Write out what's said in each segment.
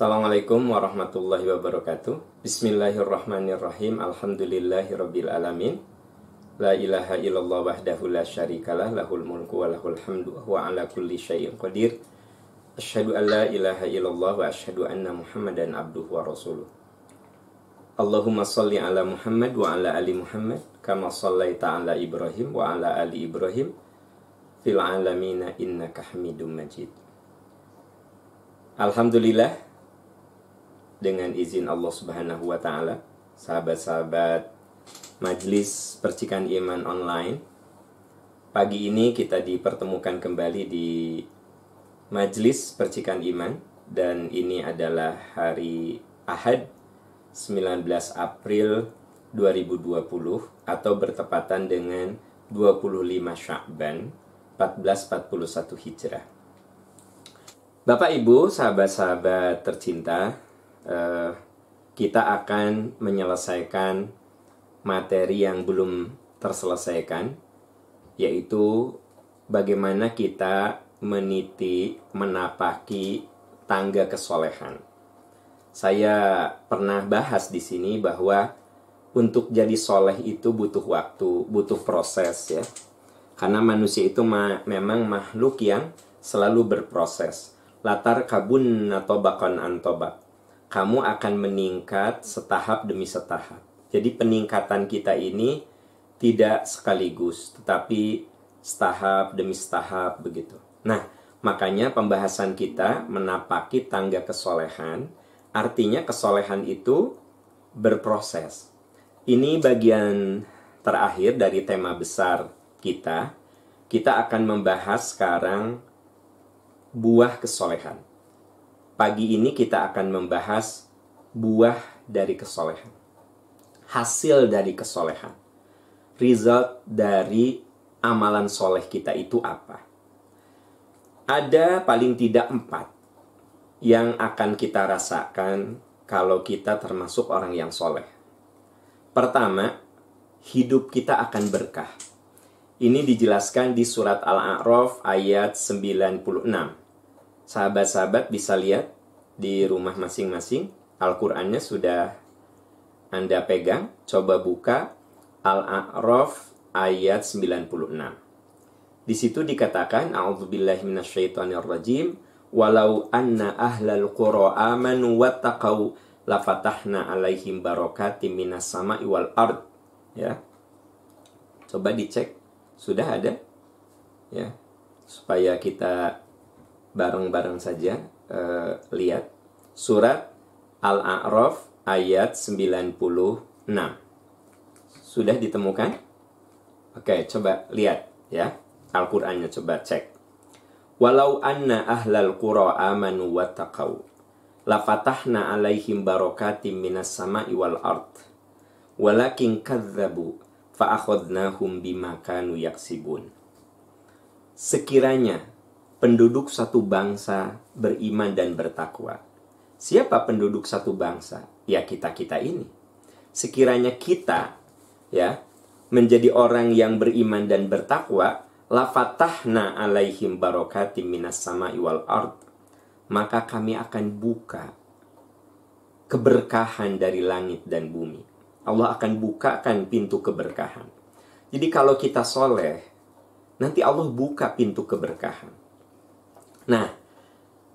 Assalamualaikum warahmatullahi wabarakatuh. Bismillahirrahmanirrahim. Alhamdulillahirabbil alamin. La ilaha illallah wahdahu la syarikalah, lahul mulku wa lahul hamdu wa ala kulli syai'in qadir. Asyhadu an la ilaha illallah wa asyhadu anna Muhammadan abduhu wa rasuluh. Allahumma shalli ala Muhammad wa ala ali Muhammad kama shallaita ala Ibrahim wa ala ali Ibrahim fil alamina innaka Hamidum Majid. Alhamdulillah, dengan izin Allah Subhanahu wa taala, sahabat-sahabat Majelis Percikan Iman Online, pagi ini kita dipertemukan kembali di Majelis Percikan Iman, dan ini adalah hari Ahad 19 April 2020 atau bertepatan dengan 25 Sya'ban 1441 Hijrah. Bapak Ibu, sahabat-sahabat tercinta, kita akan menyelesaikan materi yang belum terselesaikan, yaitu bagaimana kita menapaki tangga kesolehan. Saya pernah bahas di sini bahwa untuk jadi soleh itu butuh waktu, butuh proses ya. Karena manusia itu memang makhluk yang selalu berproses. Latar kabun tobakan antobak. Kamu akan meningkat setahap demi setahap. Jadi peningkatan kita ini tidak sekaligus, tetapi setahap demi setahap begitu. Nah, makanya pembahasan kita menapaki tangga kesolehan, artinya kesolehan itu berproses. Ini bagian terakhir dari tema besar kita. Kita akan membahas sekarang buah kesolehan. Pagi ini kita akan membahas buah dari kesolehan. Hasil dari kesolehan. Result dari amalan soleh kita itu apa? Ada paling tidak 4 yang akan kita rasakan kalau kita termasuk orang yang soleh. Pertama, hidup kita akan berkah. Ini dijelaskan di surat Al-A'raf ayat 96. Sahabat-sahabat bisa lihat di rumah masing-masing. Al-Qur'annya sudah Anda pegang. Coba buka Al-A'raf ayat 96. Di situ dikatakan, a'udzubillahi minasyaitonirrajim, walau anna ahlal qura amanu wattaqau lafatahna alaihim barakatim minas sama'i wal ard. Ya. Coba dicek. Sudah ada? Ya. Supaya kita bareng-bareng saja lihat surat Al-A'raf ayat 96. Sudah ditemukan? Oke, coba lihat ya. Al-Qur'annya coba cek. Walau anna ahlal qura amanu wattaqau lafatahna alaihim barakatim minas sama'i wal ard walakin kadzabu fa akhadnahum bima kanu yaksibun. Sekiranya penduduk satu bangsa beriman dan bertakwa. Siapa penduduk satu bangsa? Ya kita-kita ini. Sekiranya kita ya menjadi orang yang beriman dan bertakwa, lafatahna alaihim barakatim minas sama'i wal ard. Maka kami akan buka keberkahan dari langit dan bumi. Allah akan bukakan pintu keberkahan. Jadi kalau kita soleh, nanti Allah buka pintu keberkahan. Nah,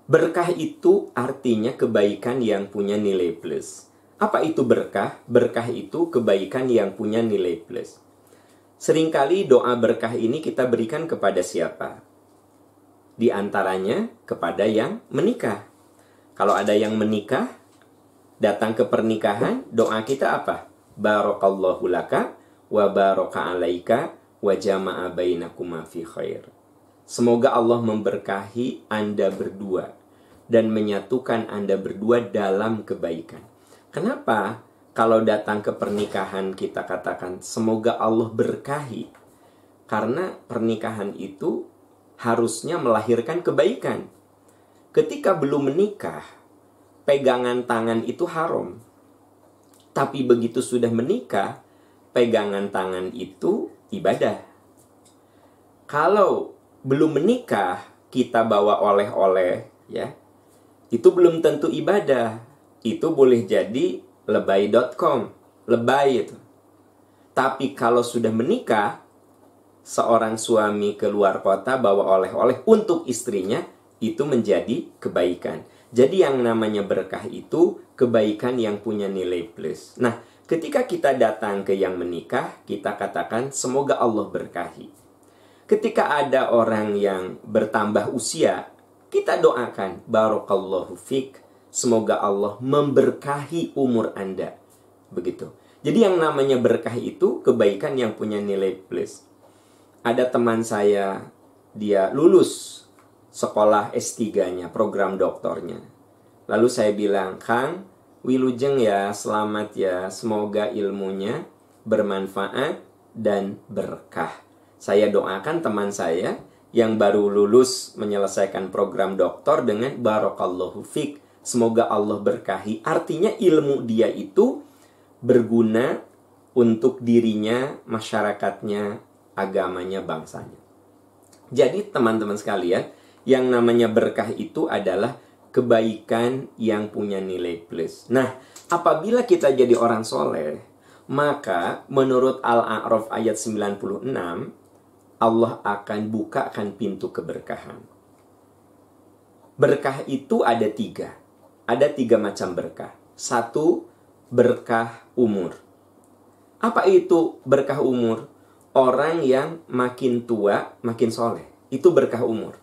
berkah itu artinya kebaikan yang punya nilai plus. Apa itu berkah? Berkah itu kebaikan yang punya nilai plus. Seringkali doa berkah ini kita berikan kepada siapa? Di antaranya kepada yang menikah. Kalau ada yang menikah, datang ke pernikahan, doa kita apa? Barakallahu laka wa baraka alaika wa jama'a bainakuma fi khair. Semoga Allah memberkahi Anda berdua dan menyatukan Anda berdua dalam kebaikan. Kenapa kalau datang ke pernikahan kita katakan semoga Allah berkahi? Karena pernikahan itu harusnya melahirkan kebaikan. Ketika belum menikah, pegangan tangan itu haram. Tapi begitu sudah menikah, pegangan tangan itu ibadah. Kalau belum menikah, kita bawa oleh-oleh ya. Itu belum tentu ibadah. Itu boleh jadi lebay.com. Lebay itu. Tapi kalau sudah menikah, seorang suami keluar kota bawa oleh-oleh untuk istrinya, itu menjadi kebaikan. Jadi yang namanya berkah itu kebaikan yang punya nilai plus. Nah, ketika kita datang ke yang menikah, kita katakan semoga Allah berkahi. Ketika ada orang yang bertambah usia, kita doakan barakallahu fik, semoga Allah memberkahi umur Anda. Begitu. Jadi yang namanya berkah itu kebaikan yang punya nilai plus. Ada teman saya, dia lulus sekolah S3-nya, program doktornya. Lalu saya bilang, Kang, wilujeng ya, selamat ya, semoga ilmunya bermanfaat dan berkah. Saya doakan teman saya yang baru lulus menyelesaikan program doktor dengan barakallahu fik, semoga Allah berkahi. Artinya ilmu dia itu berguna untuk dirinya, masyarakatnya, agamanya, bangsanya. Jadi teman-teman sekalian, yang namanya berkah itu adalah kebaikan yang punya nilai plus. Nah, apabila kita jadi orang soleh, maka menurut Al-A'raf ayat 96, Allah akan bukakan pintu keberkahan. Berkah itu ada 3. Ada 3 macam berkah. 1, berkah umur. Apa itu berkah umur? Orang yang makin tua, makin soleh. Itu berkah umur.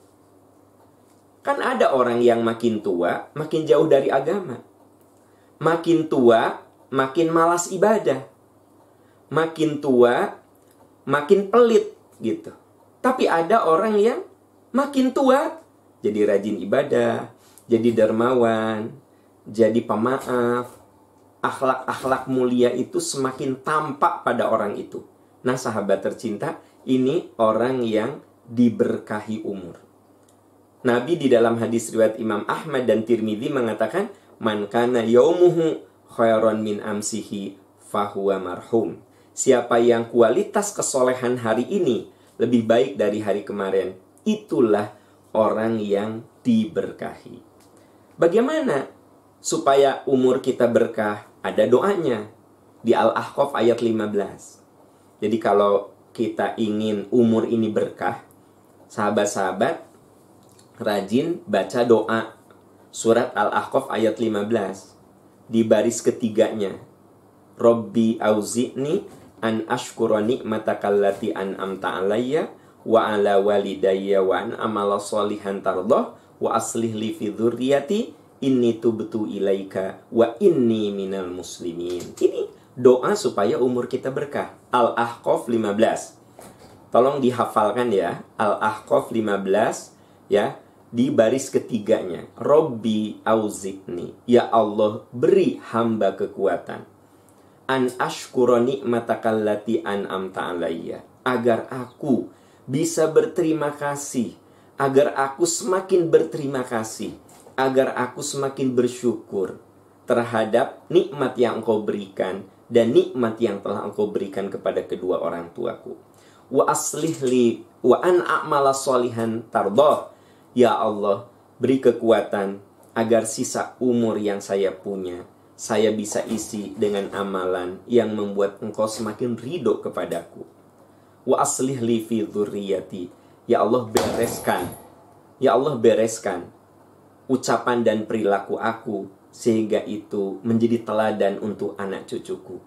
Kan ada orang yang makin tua, makin jauh dari agama. Makin tua, makin malas ibadah. Makin tua, makin pelit gitu. Tapi ada orang yang makin tua jadi rajin ibadah, jadi dermawan, jadi pemaaf. Akhlak-akhlak mulia itu semakin tampak pada orang itu. Nah, sahabat tercinta, ini orang yang diberkahi umur. Nabi di dalam hadis riwayat Imam Ahmad dan Tirmidzi mengatakan, "Man kana yaumuhu khairan min amsihi fahuwa marhum." Siapa yang kualitas kesolehan hari ini lebih baik dari hari kemarin, itulah orang yang diberkahi. Bagaimana supaya umur kita berkah? Ada doanya di Al-Ahqaf ayat 15. Jadi kalau kita ingin umur ini berkah, sahabat-sahabat rajin baca doa surat Al-Ahqaf ayat 15 di baris ketiganya. Rabbi auzi'ni an ashkura ni'matakallati an'amta alayya wa ala walidayya wa an amala sholihan tardah wa aslih li fi dzurriyyati inni tubtu ilaika wa inni minal muslimin. Ini doa supaya umur kita berkah. Al-Ahqaf 15. Tolong dihafalkan ya. Al-Ahqaf 15 ya, di baris ketiganya. Rabbi auzi'ni, ya Allah beri hamba kekuatan. An ashkura ni'matakallati an'amta alayya, agar aku bisa berterima kasih, agar aku semakin berterima kasih, agar aku semakin bersyukur terhadap nikmat yang Engkau berikan dan nikmat yang telah Engkau berikan kepada kedua orang tuaku. Wa aslih li wa an a'mala sholihan tardah, ya Allah beri kekuatan agar sisa umur yang saya punya saya bisa isi dengan amalan yang membuat Engkau semakin ridho kepadaku. Wa aslih li fi dzurriyyati, ya Allah bereskan, ya Allah bereskan ucapan dan perilaku aku sehingga itu menjadi teladan untuk anak cucuku.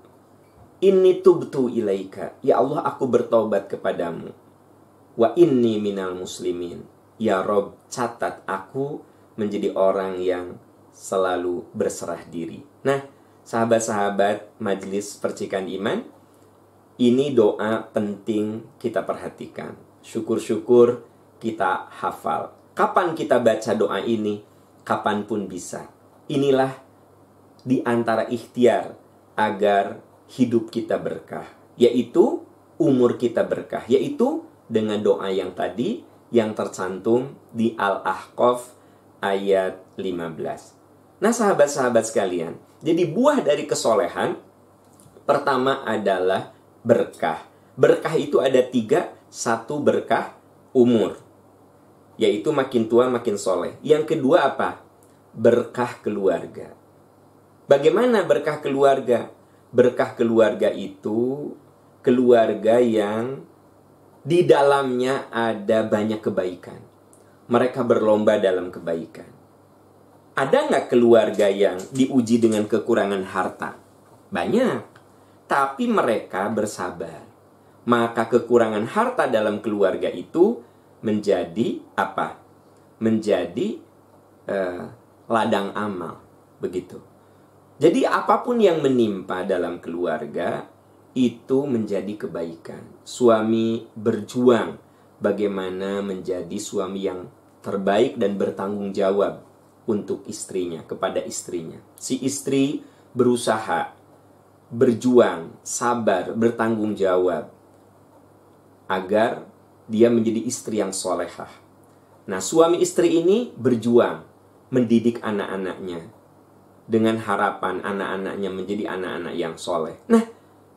Inni tubtu ilaika, ya Allah aku bertobat kepadamu. Wa inni minal muslimin, ya Rob catat aku menjadi orang yang selalu berserah diri. Nah, sahabat-sahabat majelis percikan iman, ini doa penting kita perhatikan. Syukur-syukur kita hafal. Kapan kita baca doa ini? Kapanpun bisa. Inilah di antara ikhtiar agar hidup kita berkah, yaitu umur kita berkah, yaitu dengan doa yang tadi yang tercantum di Al-Ahqaf ayat 15. Nah, sahabat-sahabat sekalian, jadi buah dari kesolehan pertama adalah berkah. Berkah itu ada 3. 1 berkah umur, yaitu makin tua makin soleh. Yang kedua apa? berkah keluarga. Bagaimana berkah keluarga? Berkah keluarga itu keluarga yang di dalamnya ada banyak kebaikan. Mereka berlomba dalam kebaikan. Ada nggak keluarga yang diuji dengan kekurangan harta? Banyak. Tapi mereka bersabar. Maka kekurangan harta dalam keluarga itu menjadi apa? Menjadi ladang amal. Begitu. Jadi apapun yang menimpa dalam keluarga itu menjadi kebaikan. Suami berjuang bagaimana menjadi suami yang terbaik dan bertanggung jawab untuk istrinya, kepada istrinya. Si istri berusaha, berjuang, sabar, bertanggung jawab agar dia menjadi istri yang solehah. Nah, suami istri ini berjuang mendidik anak-anaknya dengan harapan anak-anaknya menjadi anak-anak yang soleh. Nah,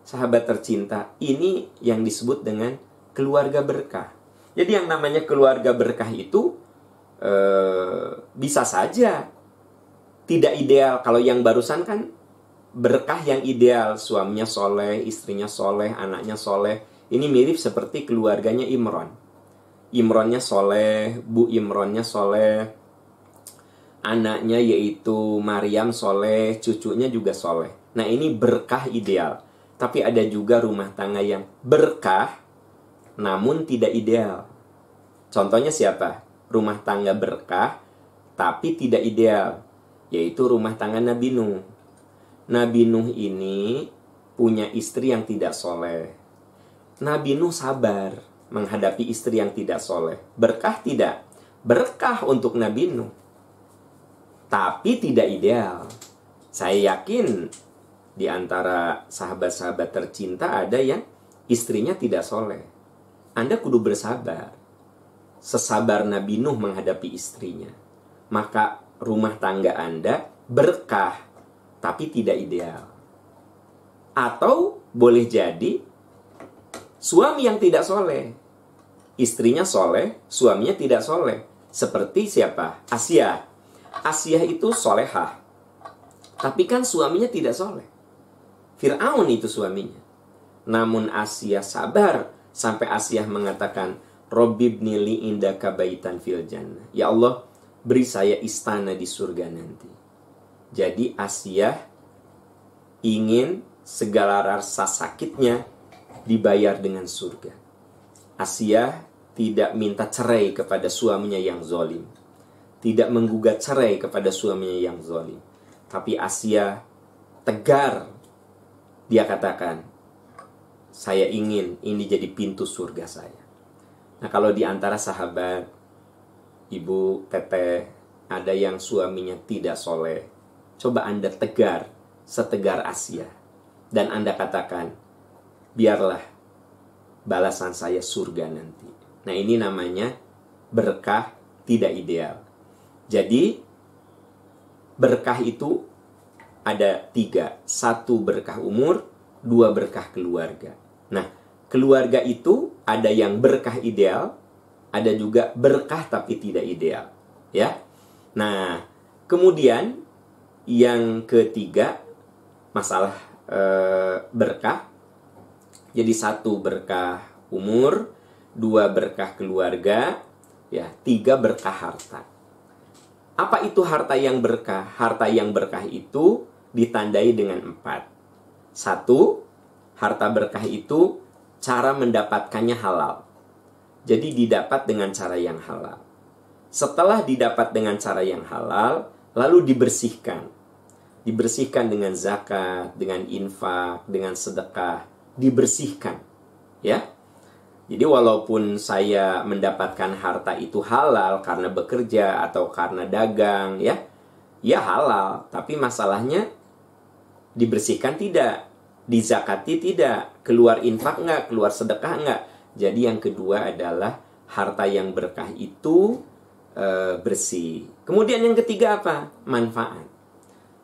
sahabat tercinta, ini yang disebut dengan keluarga berkah. Jadi yang namanya keluarga berkah itu bisa saja tidak ideal. Kalau yang barusan kan berkah yang ideal, suaminya soleh, istrinya soleh, anaknya soleh. Ini mirip seperti keluarganya Imron. Imronnya soleh, Bu Imronnya soleh, anaknya yaitu Maryam soleh, cucunya juga soleh. Nah, ini berkah ideal. Tapi ada juga rumah tangga yang berkah namun tidak ideal. Contohnya siapa? Rumah tangga berkah tapi tidak ideal, yaitu rumah tangga Nabi Nuh. Nabi Nuh ini punya istri yang tidak soleh. Nabi Nuh sabar menghadapi istri yang tidak soleh. Berkah tidak? Berkah untuk Nabi Nuh, tapi tidak ideal. Saya yakin di antara sahabat-sahabat tercinta ada yang istrinya tidak soleh. Anda kudu bersabar. Sesabar Nabi Nuh menghadapi istrinya, maka rumah tangga Anda berkah, tapi tidak ideal. Atau boleh jadi suami yang tidak soleh, istrinya soleh, suaminya tidak soleh. Seperti siapa? Asia. Asia itu solehah, tapi kan suaminya tidak soleh. Fir'aun itu suaminya. Namun Asia sabar sampai Asia mengatakan, Robbibni li indaka baitan fil jannah. Ya Allah, beri saya istana di surga nanti. Jadi Asia ingin segala rasa sakitnya dibayar dengan surga. Asia tidak minta cerai kepada suaminya yang zalim, tidak menggugat cerai kepada suaminya yang zalim. Tapi Asia tegar. Dia katakan, saya ingin ini jadi pintu surga saya. Nah, kalau di antara sahabat, Ibu, Teteh, ada yang suaminya tidak soleh, coba Anda tegar, setegar Asia. Dan Anda katakan, biarlah balasan saya surga nanti. Nah, ini namanya berkah tidak ideal. Jadi, berkah itu ada 3. 1 berkah umur, 2 berkah keluarga. Nah, keluarga itu ada yang berkah ideal, ada juga berkah tapi tidak ideal. Ya. Nah, kemudian yang ketiga, masalah berkah. Jadi 1 berkah umur, 2 berkah keluarga, ya, 3 berkah harta. Apa itu harta yang berkah? Harta yang berkah itu ditandai dengan 4. 1, harta berkah itu cara mendapatkannya halal. Jadi didapat dengan cara yang halal. Setelah didapat dengan cara yang halal, lalu dibersihkan. Dibersihkan dengan zakat, dengan infak, dengan sedekah. Dibersihkan. Ya. Jadi walaupun saya mendapatkan harta itu halal karena bekerja atau karena dagang, ya halal. Tapi masalahnya dibersihkan tidak, dizakati tidak, keluar infak enggak, keluar sedekah enggak. Jadi yang kedua adalah harta yang berkah itu bersih. Kemudian yang ketiga apa? Manfaat.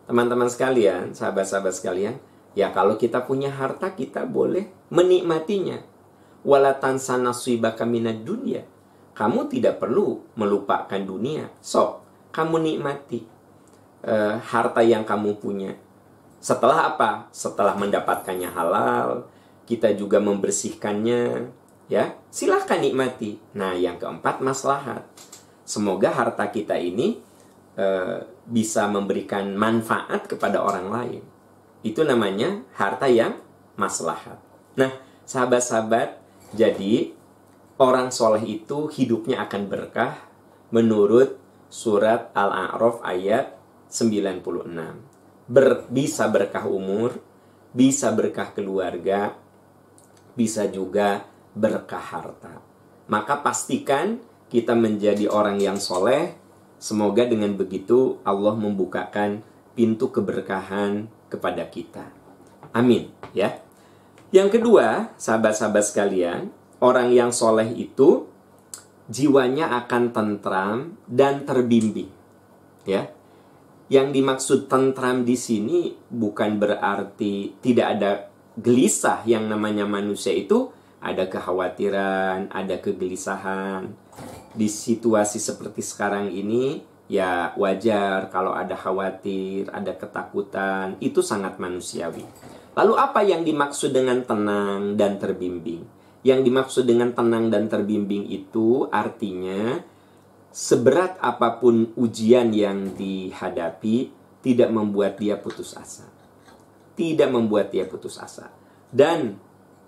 Teman-teman sekalian, sahabat-sahabat sekalian, ya kalau kita punya harta kita boleh menikmatinya. Wala tansa nasibaka minad dunya. Kamu tidak perlu melupakan dunia. Sok, kamu nikmati. harta yang kamu punya. Setelah apa? Setelah mendapatkannya halal, kita juga membersihkannya, ya. Silahkan nikmati. Nah, yang keempat, maslahat. Semoga harta kita ini bisa memberikan manfaat kepada orang lain. Itu namanya harta yang maslahat. Nah, sahabat-sahabat, jadi orang soleh itu hidupnya akan berkah menurut surat Al-A'raf ayat 96. Bisa berkah umur, bisa berkah keluarga, bisa juga berkah harta. Maka pastikan kita menjadi orang yang soleh. Semoga dengan begitu Allah membukakan pintu keberkahan kepada kita. Amin, ya. Yang kedua, sahabat-sahabat sekalian, orang yang soleh itu jiwanya akan tentram dan terbimbing, ya. Yang dimaksud tentram di sini bukan berarti tidak ada gelisah. Yang namanya manusia itu ada kekhawatiran, ada kegelisahan. Di situasi seperti sekarang ini, ya wajar kalau ada khawatir, ada ketakutan. Itu sangat manusiawi. Lalu apa yang dimaksud dengan tenang dan terbimbing? Yang dimaksud dengan tenang dan terbimbing itu artinya seberat apapun ujian yang dihadapi, tidak membuat dia putus asa. Tidak membuat dia putus asa. Dan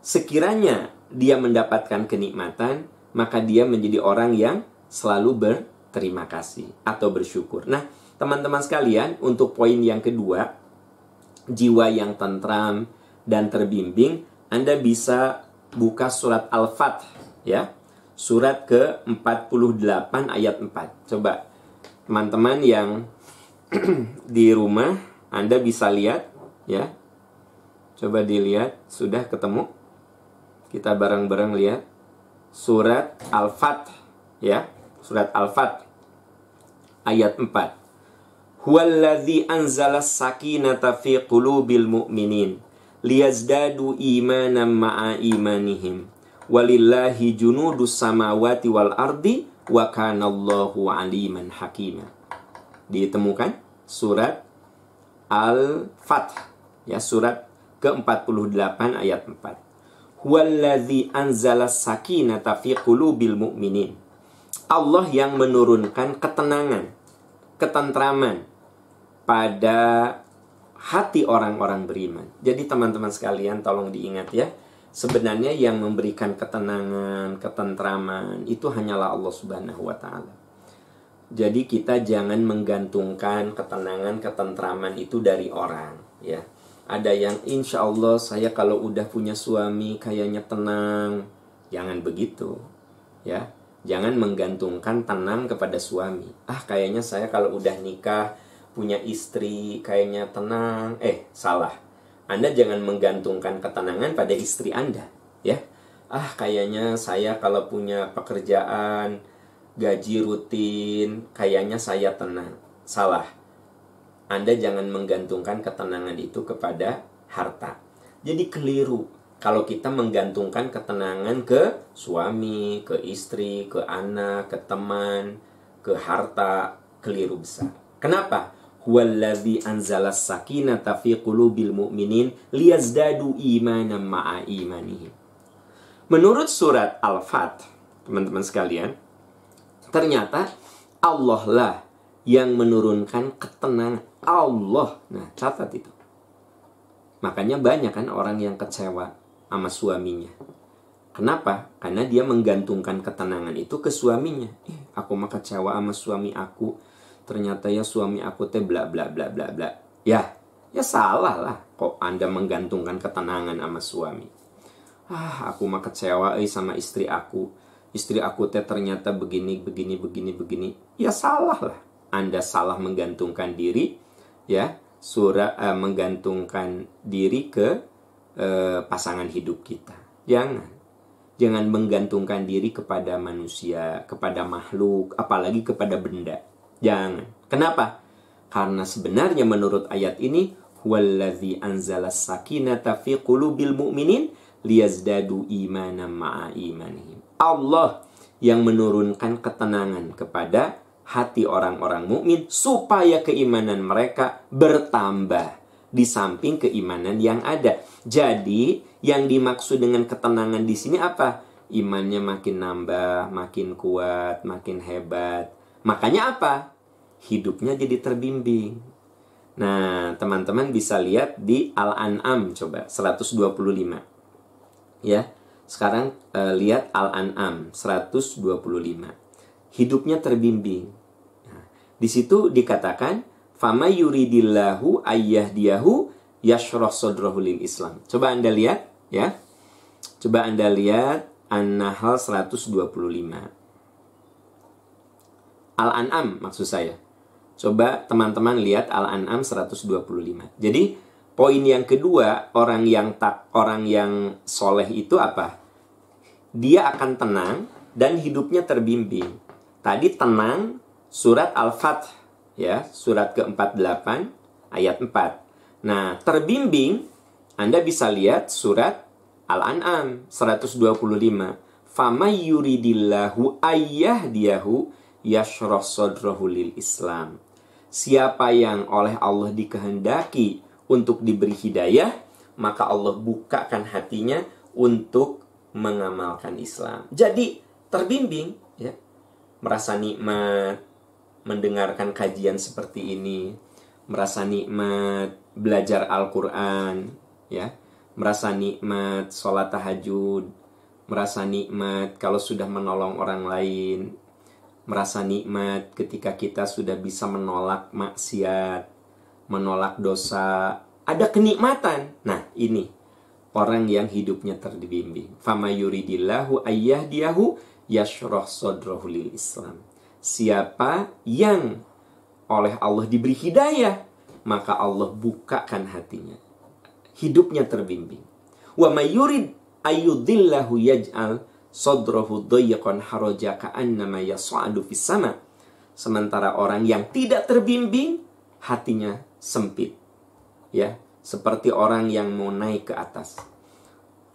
sekiranya dia mendapatkan kenikmatan, maka dia menjadi orang yang selalu berterima kasih atau bersyukur. Nah, teman-teman sekalian, untuk poin yang kedua, jiwa yang tentram dan terbimbing, Anda bisa buka surat Al-Fath, ya. Surat ke-48 ayat 4. Coba teman-teman yang di rumah, Anda bisa lihat, ya. Coba dilihat, sudah ketemu? Kita bareng-bareng lihat. Surat Al-Fath, ya. Surat Al-Fath ayat 4. Huwallazi anzala sakinata fi qulubil mu'minin liyazdadu imanan ma'a imanihim. Walillahi junudus samawati wal ardi wa kanallahu aliman hakima. Ditemukan surat Al-Fath, ya, surat ke-48 ayat 4. Huwallazi anzala sakinata fi qulubil mu'minin. Allah yang menurunkan ketenangan, ketentraman pada hati orang-orang beriman. Jadi teman-teman sekalian, tolong diingat, ya. Sebenarnya yang memberikan ketenangan, ketentraman itu hanyalah Allah Subhanahu wa ta'ala. Jadi kita jangan menggantungkan ketenangan, ketentraman itu dari orang, ya. Ada yang insya Allah saya kalau udah punya suami kayaknya tenang. Jangan begitu, ya. Jangan menggantungkan tenang kepada suami. Kayaknya saya kalau udah nikah punya istri kayaknya tenang. Salah. Anda jangan menggantungkan ketenangan pada istri Anda, ya. Kayaknya saya kalau punya pekerjaan, gaji rutin, kayaknya saya tenang. Salah. Anda jangan menggantungkan ketenangan itu kepada harta. Jadi keliru kalau kita menggantungkan ketenangan ke suami, ke istri, ke anak, ke teman, ke harta. Keliru besar. Kenapa? Huwallazi anzala sakinata fi qulubil mu'minin liyazdadu imanan ma'a imanihim. Menurut surat Al-Fath, teman-teman sekalian, ternyata Allah lah yang menurunkan ketenangan. Allah. Nah, catat itu. Makanya banyak kan orang yang kecewa sama suaminya. Kenapa? Karena dia menggantungkan ketenangan itu ke suaminya. Aku mah kecewa sama suami aku. Ternyata ya suami aku teh bla bla bla bla bla. Ya salah lah. Kok Anda menggantungkan ketenangan sama suami? Aku mah kecewa sama istri aku. Istri aku teh ternyata begini. Ya salah lah. Anda salah menggantungkan diri, ya, menggantungkan diri ke pasangan hidup kita. Jangan menggantungkan diri kepada manusia, kepada makhluk, apalagi kepada benda. Jangan. Kenapa? Karena sebenarnya menurut ayat ini, huwallazi anzala sakinata fi qulubil mu'minin liyazdadu imanan ma'a imanihim. Allah yang menurunkan ketenangan kepada hati orang-orang mukmin supaya keimanan mereka bertambah di samping keimanan yang ada. Jadi, yang dimaksud dengan ketenangan di sini apa? Imannya makin nambah, makin kuat, makin hebat. Makanya apa? Hidupnya jadi terbimbing. Nah, teman-teman bisa lihat di Al-An'am coba 125. Ya. Sekarang lihat Al-An'am 125. Hidupnya terbimbing. Nah, di situ dikatakan fama yuridillahu ayyahdiyahu yashrah sadrahu lil Islam. Coba Anda lihat ya. Coba Anda lihat An-Nahl 125. Al-An'am maksud saya. Coba teman-teman lihat Al-An'am 125. Jadi poin yang kedua, orang yang soleh itu apa? Dia akan tenang dan hidupnya terbimbing. Tadi tenang surat Al-Fath ya, surat ke-48 ayat 4. Nah, terbimbing Anda bisa lihat surat Al-An'am 125. Famay yuridillahu ayyahdiyahu yashrah sadrahu lil Islam. Siapa yang oleh Allah dikehendaki untuk diberi hidayah, maka Allah bukakan hatinya untuk mengamalkan Islam. Jadi terbimbing ya, merasa nikmat mendengarkan kajian seperti ini, merasa nikmat belajar Al-Quran ya, merasa nikmat sholat tahajud, merasa nikmat kalau sudah menolong orang lain, merasa nikmat ketika kita sudah bisa menolak maksiat, menolak dosa, ada kenikmatan. Nah, ini orang yang hidupnya terbimbing. Fama yuridillahu ayyahdiyahu yashrah sadrahu lil Islam. Siapa yang oleh Allah diberi hidayah, maka Allah bukakan hatinya. Hidupnya terbimbing. Wa may yurid ayyudillahu yaj'al sadrahu dayyqan haraja ka'annama yas'adu fis sama. Sementara orang yang tidak terbimbing, hatinya sempit. Ya, seperti orang yang mau naik ke atas.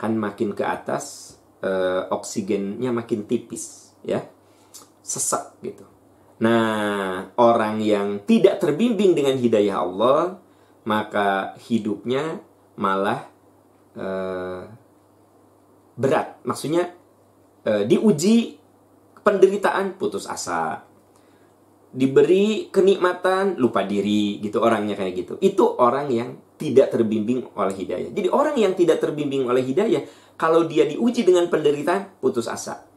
Kan makin ke atas oksigennya makin tipis, ya. Sesak gitu. Nah, orang yang tidak terbimbing dengan hidayah Allah, maka hidupnya malah berat. Maksudnya diuji penderitaan, putus asa. Diberi kenikmatan, lupa diri, gitu orangnya kayak gitu. Itu orang yang tidak terbimbing oleh hidayah. Jadi orang yang tidak terbimbing oleh hidayah, kalau dia diuji dengan penderitaan, putus asa.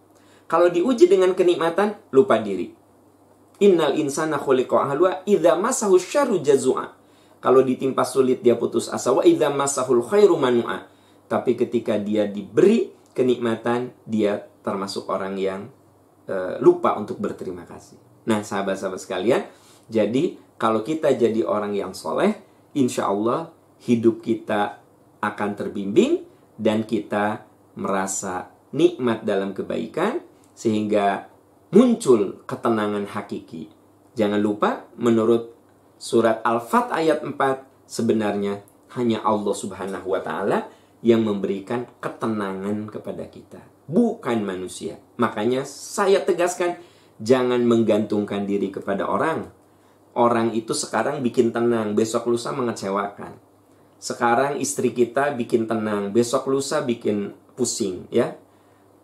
Kalau diuji dengan kenikmatan, lupa diri. Innal insana khuliqa halwa idza masahu syarru jazua. Kalau ditimpa sulit dia putus asa, wa idza masahul khairu manua. Tapi ketika dia diberi kenikmatan, dia termasuk orang yang lupa untuk berterima kasih. Nah, sahabat-sahabat sekalian, jadi kalau kita jadi orang yang soleh, insya Allah hidup kita akan terbimbing dan kita merasa nikmat dalam kebaikan sehingga muncul ketenangan hakiki. Jangan lupa, menurut surat Al-Fath ayat 4, sebenarnya hanya Allah Subhanahu wa Ta'ala yang memberikan ketenangan kepada kita, bukan manusia. Makanya saya tegaskan, jangan menggantungkan diri kepada orang. Orang itu sekarang bikin tenang, besok lusa mengecewakan. Sekarang istri kita bikin tenang, besok lusa bikin pusing, ya.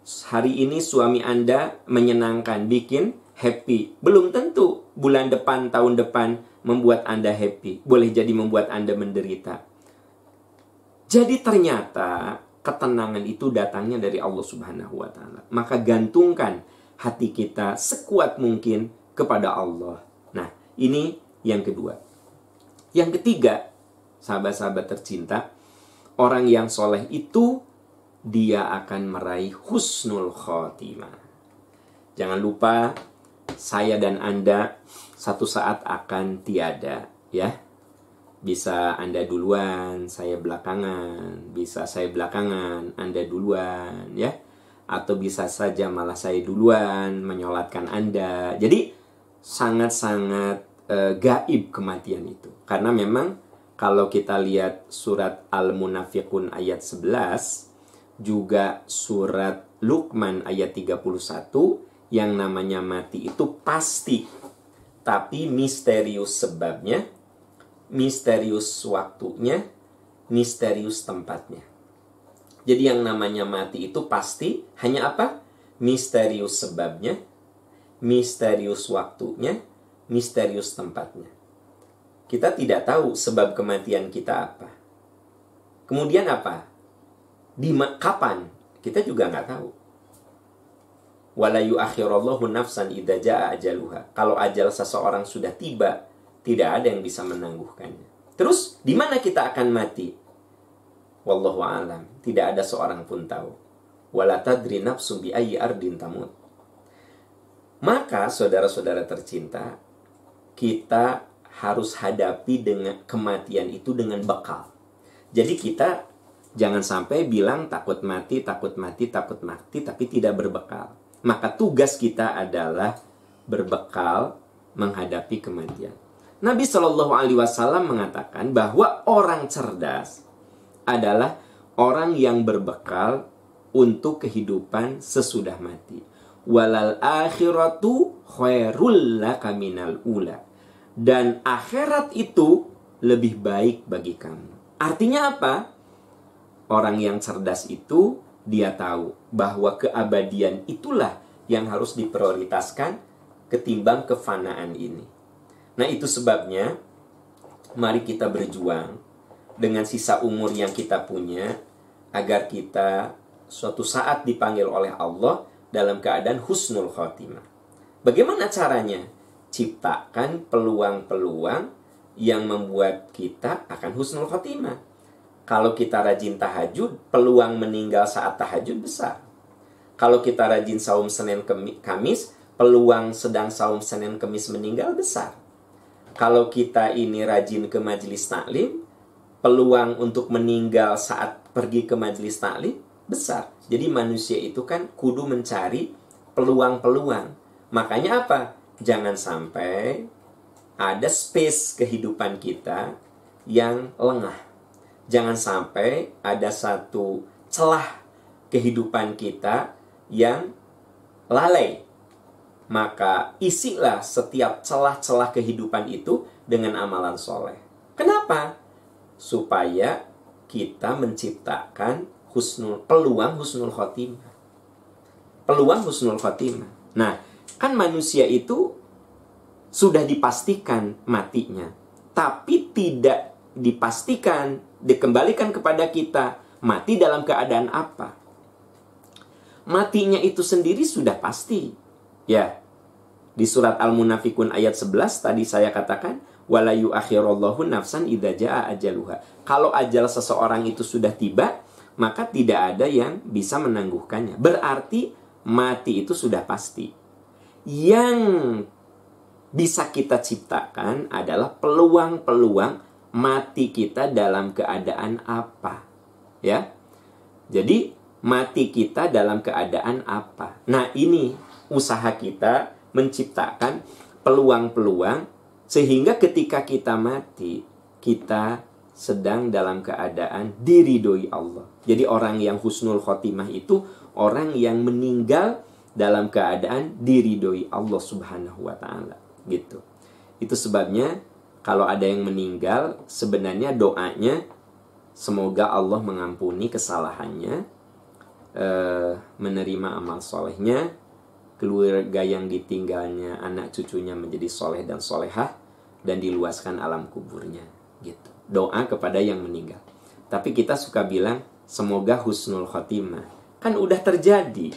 Hari ini suami Anda menyenangkan, bikin happy. Belum tentu bulan depan, tahun depan membuat Anda happy. Boleh jadi membuat Anda menderita. Jadi ternyata ketenangan itu datangnya dari Allah Subhanahu wa Ta'ala. Maka gantungkan hati kita sekuat mungkin kepada Allah. Nah, ini yang kedua. Yang ketiga, sahabat-sahabat tercinta, orang yang soleh itu dia akan meraih husnul khotimah. Jangan lupa, saya dan Anda satu saat akan tiada, ya. Bisa Anda duluan, saya belakangan. Bisa saya belakangan, Anda duluan, ya. Atau bisa saja malah saya duluan menyolatkan Anda. Jadi sangat-sangat gaib kematian itu. Karena memang kalau kita lihat surat Al-Munafiqun ayat 11, juga surat Luqman ayat 31, yang namanya mati itu pasti tapi misterius sebabnya, misterius waktunya, misterius tempatnya. Jadi yang namanya mati itu pasti hanya apa? Misterius sebabnya, misterius waktunya, misterius tempatnya. Kita tidak tahu sebab kematian kita apa. Kemudian apa? Kapan? Kita juga nggak tahu. Wala yu'akhirallahu nafsan idza jaa ajaluha. Kalau ajal seseorang sudah tiba, tidak ada yang bisa menangguhkannya. Terus di mana kita akan mati? Wallahu a'lam. Tidak ada seorang pun tahu. Wala tadri nafsun bi ayyi ardin tamut. Maka saudara-saudara tercinta, kita harus hadapi dengan kematian itu dengan bekal. Jadi kita jangan sampai bilang takut mati, takut mati, takut mati, tapi tidak berbekal. Maka tugas kita adalah berbekal menghadapi kematian. Nabi Shallallahu Alaihi Wasallam mengatakan bahwa orang cerdas adalah orang yang berbekal untuk kehidupan sesudah mati. Walal akhiratu khairul laka minal ula. Dan akhirat itu lebih baik bagi kamu. Artinya apa? Orang yang cerdas itu dia tahu bahwa keabadian itulah yang harus diprioritaskan ketimbang kefanaan ini. Nah, itu sebabnya mari kita berjuang dengan sisa umur yang kita punya agar kita suatu saat dipanggil oleh Allah dalam keadaan husnul khotimah. Bagaimana caranya? Ciptakan peluang-peluang yang membuat kita akan husnul khotimah. Kalau kita rajin tahajud, peluang meninggal saat tahajud besar. Kalau kita rajin saum Senin Kamis, peluang sedang saum Senin Kamis meninggal besar. Kalau kita ini rajin ke majelis taklim, peluang untuk meninggal saat pergi ke majelis taklim besar. Jadi manusia itu kan kudu mencari peluang-peluang. Makanya apa? Jangan sampai ada space kehidupan kita yang lengah. Jangan sampai ada satu celah kehidupan kita yang lalai. Maka isilah setiap celah-celah kehidupan itu dengan amalan soleh. Kenapa? Supaya kita menciptakan peluang husnul khotimah. Peluang husnul khotimah. Nah, kan manusia itu sudah dipastikan matinya, tapi tidak dipastikan, dikembalikan kepada kita mati dalam keadaan apa. Matinya itu sendiri sudah pasti. Ya, di surat Al-Munafikun ayat 11 tadi saya katakan, wala yu'akhirallahu nafsan idza jaa ajaluha. Kalau ajal seseorang itu sudah tiba, maka tidak ada yang bisa menangguhkannya. Berarti mati itu sudah pasti. Yang bisa kita ciptakan adalah peluang-peluang mati kita dalam keadaan apa. Ya. Jadi mati kita dalam keadaan apa. Nah, ini usaha kita menciptakan peluang-peluang sehingga ketika kita mati, kita sedang dalam keadaan diridhoi Allah. Jadi orang yang husnul khotimah itu orang yang meninggal dalam keadaan diridhoi Allah Subhanahu wa taala, gitu. Itu sebabnya kalau ada yang meninggal, sebenarnya doanya semoga Allah mengampuni kesalahannya, menerima amal solehnya, keluarga yang ditinggalnya, anak cucunya menjadi soleh dan solehah, dan diluaskan alam kuburnya, gitu. Doa kepada yang meninggal. Tapi kita suka bilang semoga husnul khotimah. Kan udah terjadi.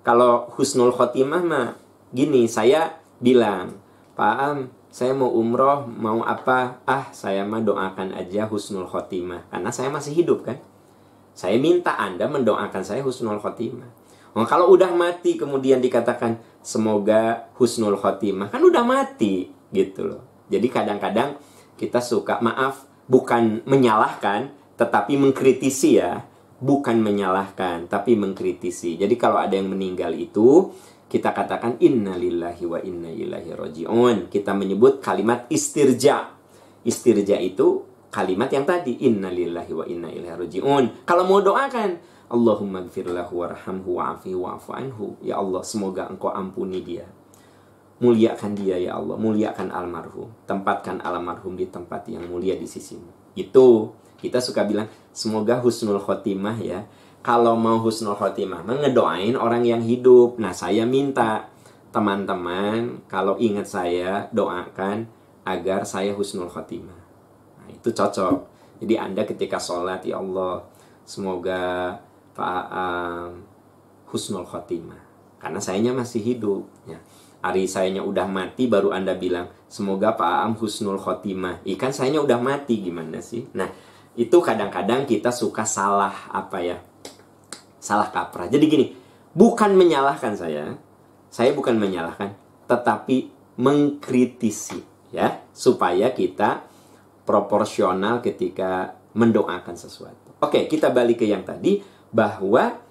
Kalau husnul khotimah mah gini, saya bilang, Pak Am, saya mau umroh, mau apa? Saya mah doakan aja husnul khotimah. Karena saya masih hidup kan. Saya minta Anda mendoakan saya husnul khotimah. Kalau udah mati kemudian dikatakan semoga husnul khotimah, kan udah mati gitu loh. Jadi kadang-kadang kita suka, maaf, bukan menyalahkan, tetapi mengkritisi ya. Bukan menyalahkan, tapi mengkritisi. Jadi kalau ada yang meninggal itu, kita katakan inna lillahi wa inna ilaihi raji'un. Kita menyebut kalimat istirja. Istirja itu kalimat yang tadi, inna lillahi wa inna ilaihi raji'un. Kalau mau doakan, Allahumma gfirlahu warhamhu wa'afihi wa'afu anhu. Ya Allah, semoga engkau ampuni dia. Muliakan dia ya Allah, muliakan almarhum, tempatkan almarhum di tempat yang mulia di sisimu. Itu kita suka bilang semoga husnul khotimah ya. Kalau mau husnul khotimah ngedoain orang yang hidup. Nah, saya minta teman-teman kalau ingat saya doakan agar saya husnul khotimah. Nah, itu cocok. Jadi Anda ketika sholat, ya Allah, semoga Pak husnul khotimah. Karena sayanya masih hidup ya. Hari sayanya udah mati baru Anda bilang semoga Pak Aam husnul khotimah. Ikan sayanya udah mati, gimana sih? Nah, itu kadang-kadang kita suka salah salah kaprah. Jadi gini, bukan menyalahkan saya bukan menyalahkan, tetapi mengkritisi ya, supaya kita proporsional ketika mendoakan sesuatu. Oke, kita balik ke yang tadi, bahwa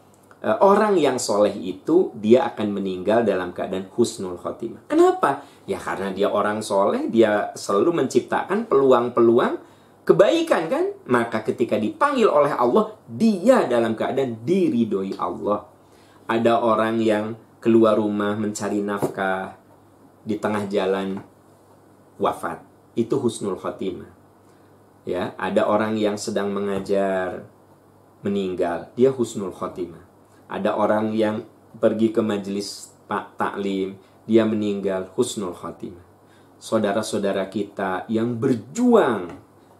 orang yang soleh itu dia akan meninggal dalam keadaan husnul khotimah. Kenapa? Ya karena dia orang soleh, dia selalu menciptakan peluang-peluang kebaikan kan? Maka ketika dipanggil oleh Allah, dia dalam keadaan diridhoi Allah. Ada orang yang keluar rumah mencari nafkah, di tengah jalan wafat. Itu husnul khotimah. Ya, ada orang yang sedang mengajar, meninggal, dia husnul khotimah. Ada orang yang pergi ke majelis taklim, dia meninggal, husnul khotimah. Saudara-saudara kita yang berjuang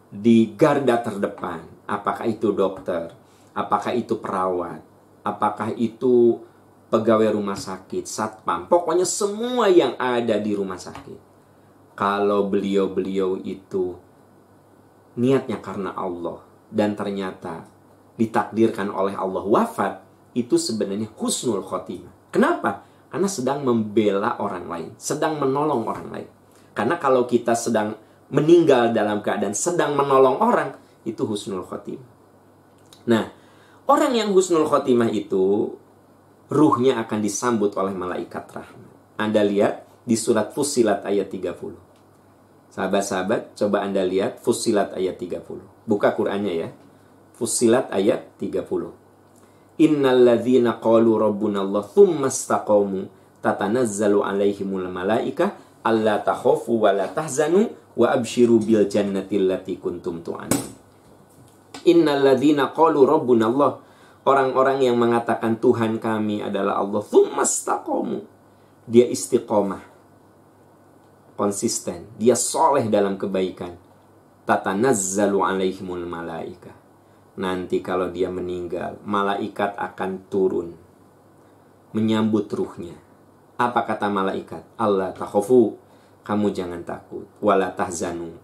di garda terdepan, apakah itu dokter, apakah itu perawat, apakah itu pegawai rumah sakit, satpam, pokoknya semua yang ada di rumah sakit. Kalau beliau-beliau itu niatnya karena Allah dan ternyata ditakdirkan oleh Allah wafat, itu sebenarnya husnul khotimah. Kenapa? Karena sedang membela orang lain, sedang menolong orang lain. Karena kalau kita sedang meninggal dalam keadaan sedang menolong orang, itu husnul khotimah. Nah, orang yang husnul khotimah itu ruhnya akan disambut oleh malaikat rahmat. Anda lihat di surat Fussilat ayat 30. Sahabat-sahabat, coba Anda lihat Fussilat ayat 30. Buka Qur'annya ya. Fussilat ayat 30. Innalladzina qalu rabbunallah tsumma istaqamu tatanazzalu alaihimul malaikah alla takhafu wa la tahzanu wa abshiru bil jannati allati kuntum tu'adun. Innalladzina qalu rabbunallah, orang-orang yang mengatakan Tuhan kami adalah Allah, tsumma istaqamu, dia istiqomah, konsisten, dia soleh dalam kebaikan. Tatanazzalu alaihimul malaikah, nanti kalau dia meninggal, malaikat akan turun menyambut ruhnya. Apa kata malaikat? Allah takhafu, kamu jangan takut. Wala tahzanu,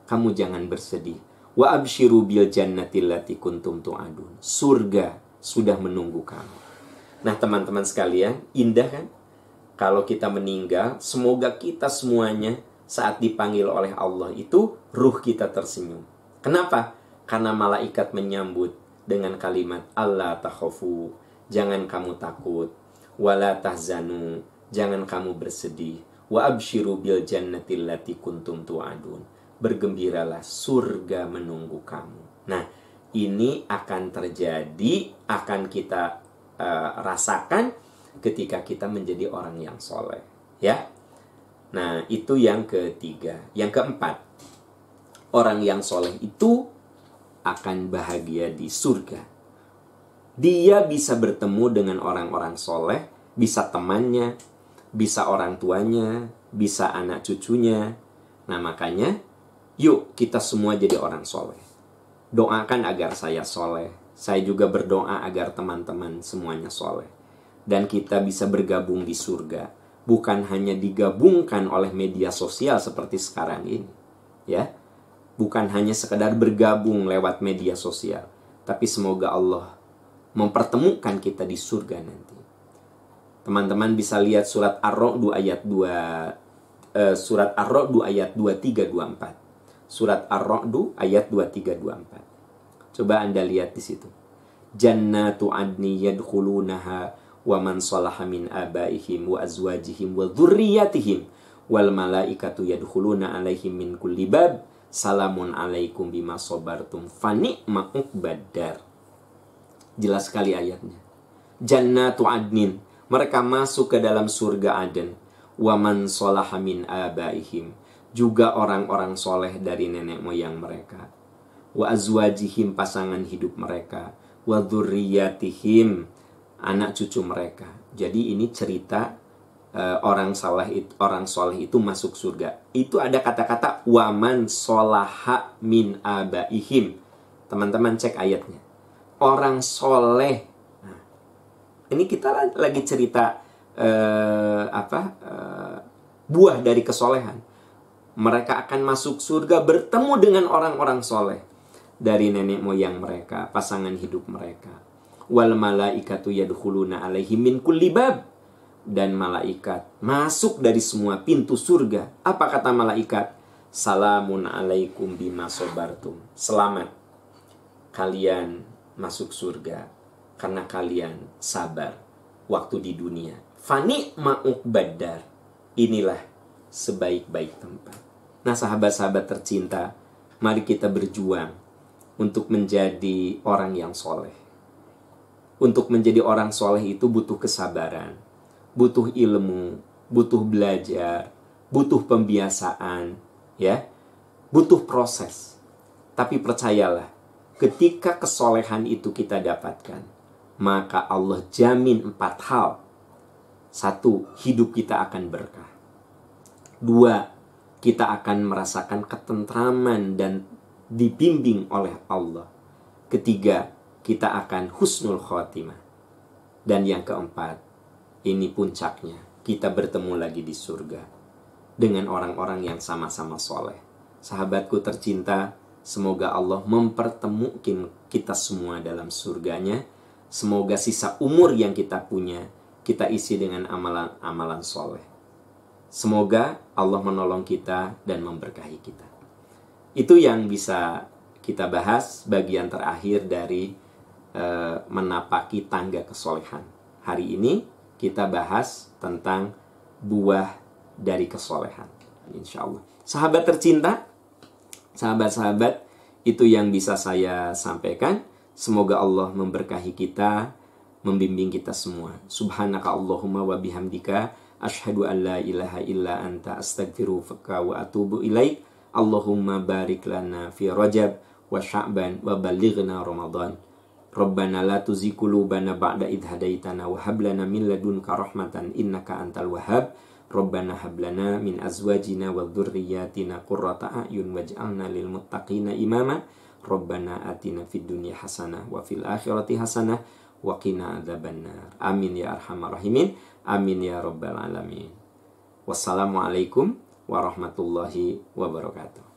kamu jangan bersedih. Wa abshiru bil jannati allati kuntum tu'adun, surga sudah menunggu kamu. Nah teman-teman sekalian, indah kan? Kalau kita meninggal, semoga kita semuanya saat dipanggil oleh Allah itu ruh kita tersenyum. Kenapa? Karena malaikat menyambut dengan kalimat Allah takhafu, jangan kamu takut, wala tahzanu, jangan kamu bersedih, wa abshiru bil jannati allati kuntum tu'adun, bergembiralah, surga menunggu kamu. Nah, ini akan terjadi, akan kita rasakan ketika kita menjadi orang yang soleh, ya. Nah, itu yang ketiga. Yang keempat, orang yang soleh itu akan bahagia di surga. Dia bisa bertemu dengan orang-orang soleh, bisa temannya, bisa orang tuanya, bisa anak cucunya. Nah makanya, yuk kita semua jadi orang soleh. Doakan agar saya soleh. Saya juga berdoa agar teman-teman semuanya soleh. Dan kita bisa bergabung di surga. Bukan hanya digabungkan oleh media sosial seperti sekarang ini. Ya. Bukan hanya sekedar bergabung lewat media sosial, tapi semoga Allah mempertemukan kita di surga nanti. Teman-teman bisa lihat surat Ar-Ra'd ayat 2, surat Ar-Ra'd ayat 23-24. Surat Ar-Ra'd ayat 23-24. Coba Anda lihat di situ. Jannatu adni yadkhulunaha wa man salaha min abaihim wa azwajihim wa dzurriyyatihim wal malaikatu yadkhuluna alaihim min kulli bab. Salamun alaikum bima sobartum fani'ma uqbaddar. Jelas sekali ayatnya. Jannatu adnin, mereka masuk ke dalam surga Aden. wa man sholaha min abaihim, juga orang-orang soleh dari nenek moyang mereka, wa azwajihim, pasangan hidup mereka, wa dzurriyyatihim, anak cucu mereka. Jadi ini cerita orang soleh itu masuk surga. Itu ada kata-kata wa man sholaha min abaihim. Teman-teman cek ayatnya. Orang soleh. Nah, ini kita lagi cerita buah dari kesolehan. Mereka akan masuk surga bertemu dengan orang-orang soleh dari nenek moyang mereka, pasangan hidup mereka. Wal malaikatu yadkhuluna alaihim min kulli bab, dan malaikat masuk dari semua pintu surga. Apa kata malaikat? Salamun alaikum bima sabartum. Selamat kalian masuk surga karena kalian sabar waktu di dunia. Fani ma'uqbaddar. Inilah sebaik-baik tempat. Nah, sahabat-sahabat tercinta, mari kita berjuang untuk menjadi orang yang soleh. Untuk menjadi orang soleh itu butuh kesabaran, butuh ilmu, butuh belajar, butuh pembiasaan, ya, butuh proses. Tapi percayalah, ketika kesolehan itu kita dapatkan, maka Allah jamin 4 hal. 1, hidup kita akan berkah. 2, kita akan merasakan ketentraman dan dibimbing oleh Allah. 3, kita akan husnul khotimah. Dan yang keempat, ini puncaknya, kita bertemu lagi di surga dengan orang-orang yang sama-sama soleh. Sahabatku tercinta, semoga Allah mempertemukan kita semua dalam surganya. Semoga sisa umur yang kita punya, kita isi dengan amalan-amalan soleh. Semoga Allah menolong kita dan memberkahi kita. Itu yang bisa kita bahas bagian terakhir dari menapaki tangga kesolehan. Hari ini kita bahas tentang buah dari kesolehan, insya Allah. Sahabat tercinta, sahabat-sahabat, itu yang bisa saya sampaikan. Semoga Allah memberkahi kita, membimbing kita semua. Subhanaka Allahumma wa bihamdika, asyhadu an la ilaha illa anta, astaghfiruka wa atubu ilaik. Allahumma barik lana fi Rajab wa Sya'ban wa balighna Ramadan. Rabbana la tuzigh qulubana ba'da idh hadaitana wa hab lana min ladunka rahmatan innaka antal wahhab. Rabbana hab lana min azwajina wa dzurriyyatina qurrata a'yun waj'alna lil muttaqina imama. Rabbana atina fid dunya hasanah wa fil akhirati hasanah wa qina adzabannar. Amin ya arhamar rahimin. Amin ya rabbal alamin. Wassalamualaikum warahmatullahi wabarakatuh.